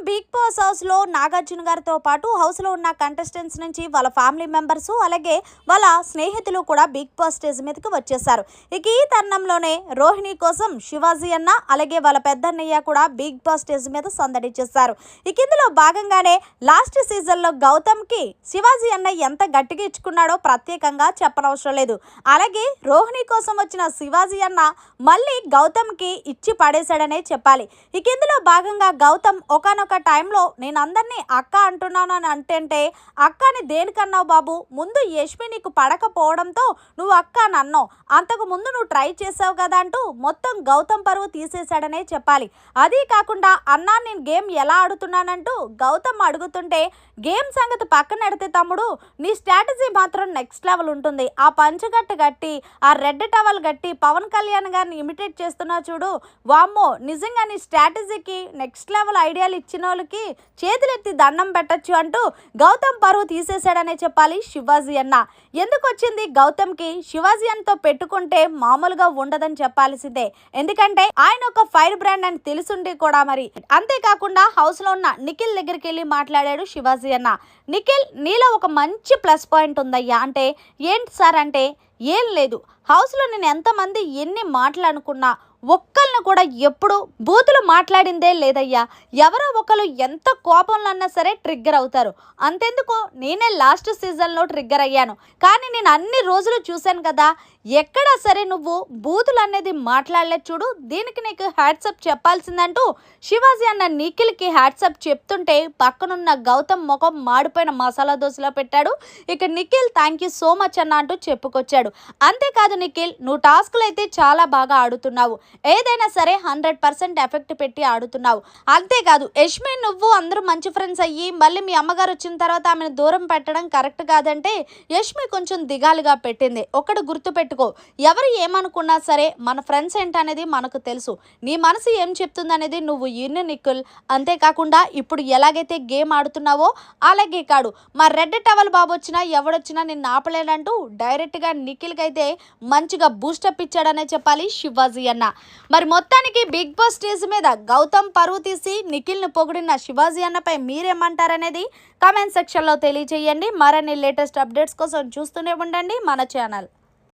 Big boss హౌస్లో నాగార్జున గారితో పాటు హౌస్లో ఉన్న కంటెస్టెంట్స్ నుంచి వాళ్ళ ఫ్యామిలీ మెంబర్స్ అలాగే వాళ్ళ స్నేహితులు కూడా బిగ్ బాస్ స్టేజ్ మీదకి వచ్చేసారు. ఇక ఈ తరుణంలోనే రోహిణి కోసం శివాజీ అన్న అలాగే వాళ్ళ పెద్దన్నయ్య కూడా బిగ్ బాస్ స్టేజ్ మీద సందడి చేశారు. ఇక ఇందులో భాగంగానే లాస్ట్ సీజన్లో గౌతమ్కి శివాజీ అన్న ఎంత గట్టిగా ఇచ్చుకున్నాడో ప్రత్యేకంగా చెప్పనవసరం లేదు. అలాగే రోహిణి కోసం వచ్చిన శివాజీ అన్న మళ్ళీ గౌతమ్కి ఇచ్చి పడేశాడనే చెప్పాలి. ఇక ఇందులో భాగంగా గౌతమ్ ఒకనొక టైంలో నేను అందరినీ అక్క అంటున్నాను అని అంటే అక్కని దేనికన్నావు బాబు, ముందు యష్మి నీకు పడకపోవడంతో నువ్వు అక్క అని అన్నావు, అంతకు ముందు నువ్వు ట్రై చేసావు కదా అంటూ మొత్తం గౌతమ్ పరువు తీసేశాడనే చెప్పాలి. అదీ కాకుండా అన్నా నేను గేమ్ ఎలా ఆడుతున్నానంటూ గౌతమ్ అడుగుతుంటే గేమ్ సంగతి పక్కన ఎడితే తమ్ముడు నీ స్ట్రాటజీ మాత్రం నెక్స్ట్ లెవెల్ ఉంటుంది. ఆ పంచగట్టు గట్టి ఆ రెడ్ టవల్ గట్టి పవన్ కళ్యాణ్ గారిని ఇమిటేట్ చేస్తున్నా చూడు, వామ్మో నిజంగా నీ స్ట్రాటజీకి నెక్స్ట్ లెవెల్ ఐడియాలు ఇచ్చిన వాళ్ళకి చేతులెత్తి దండం పెట్టచ్చు అంటూ గౌతమ్ పరువు తీసేశాడనే చెప్పాలి శివాజీ అన్న. ఎందుకు వచ్చింది గౌతమ్కి శివాజీ అన్నతో పెట్టుకుంటే మామూలుగా ఉండదని చెప్పాల్సిందే. ఎందుకంటే ఆయన ఒక ఫైర్ బ్రాండ్ అని తెలుసుండి కూడా మరి. అంతేకాకుండా హౌస్ లో ఉన్న నిఖిల్ దగ్గరికి వెళ్ళి మాట్లాడాడు శివాజీ అన్న. నిఖిల్ నీలో ఒక మంచి ప్లస్ పాయింట్ ఉందయ్యా అంటే ఏంటి సార్ అంటే ఏం లేదు, హౌస్లో నేను ఎంతమంది ఎన్ని మాటలు అనుకున్నా ఒక్కళ్ళను కూడా ఎప్పుడు బూతులు మాట్లాడిందే లేదయ్యా. ఎవరో ఒకరు ఎంత కోపంలో అన్నా సరే ట్రిగ్గర్ అవుతారు. అంతెందుకు నేనే లాస్ట్ సీజన్లో ట్రిగ్గర్ అయ్యాను, కానీ నేను అన్ని రోజులు చూశాను కదా ఎక్కడా సరే నువ్వు బూతులు అనేది మాట్లాడలేదు చూడు, దీనికి నీకు హ్యాట్సప్ చెప్పాల్సిందంటూ శివాజీ అన్న నిఖిల్కి హ్యాట్సప్ చెప్తుంటే పక్కనున్న గౌతమ్ ముఖం మాడిపోయిన మసాలా దోశలో పెట్టాడు. ఇక Nikhil thank you so much అన్న అంటూ చెప్పుకొచ్చాడు. అంతేకాదు నిఖిల్ నువ్వు టాస్క్లు అయితే చాలా బాగా ఆడుతున్నావు, ఏదైనా సరే 100% ఎఫెక్ట్ పెట్టి ఆడుతున్నావు. అంతేకాదు యష్మి నువ్వు అందరూ మంచి ఫ్రెండ్స్ అయ్యి మళ్ళీ మీ అమ్మగారు వచ్చిన తర్వాత ఆమెను దూరం పెట్టడం కరెక్ట్ కాదంటే యష్మి కొంచెం దిగాలుగా పెట్టింది. ఒకటి గుర్తుపెట్టుకో, ఎవరు ఏమనుకున్నా సరే మన ఫ్రెండ్స్ ఏంటనేది మనకు తెలుసు, నీ మనసు ఏం చెప్తుందనేది నువ్వు ఇన్ని నిఖిల్. అంతేకాకుండా ఇప్పుడు ఎలాగైతే గేమ్ ఆడుతున్నావో అలాగే కాడు, మా రెడ్ టవల్ బాబు వచ్చినా ఎవడొచ్చినా నిన్ను ఆపలేడంటూ డైరెక్ట్గా నిఖిల్కి అయితే మంచిగా బూస్టప్ ఇచ్చాడనే చెప్పాలి శివాజీ అన్న. మరి మొత్తానికి బిగ్ బాస్ స్టేజ్ మీద గౌతమ్ పరువు తీసి నిఖిల్ను పొగిడిన శివాజీ అన్నపై మీరేమంటారనేది కామెంట్ సెక్షన్లో తెలియజేయండి. మరిన్ని లేటెస్ట్ అప్డేట్స్ కోసం చూస్తూనే ఉండండి మన ఛానల్.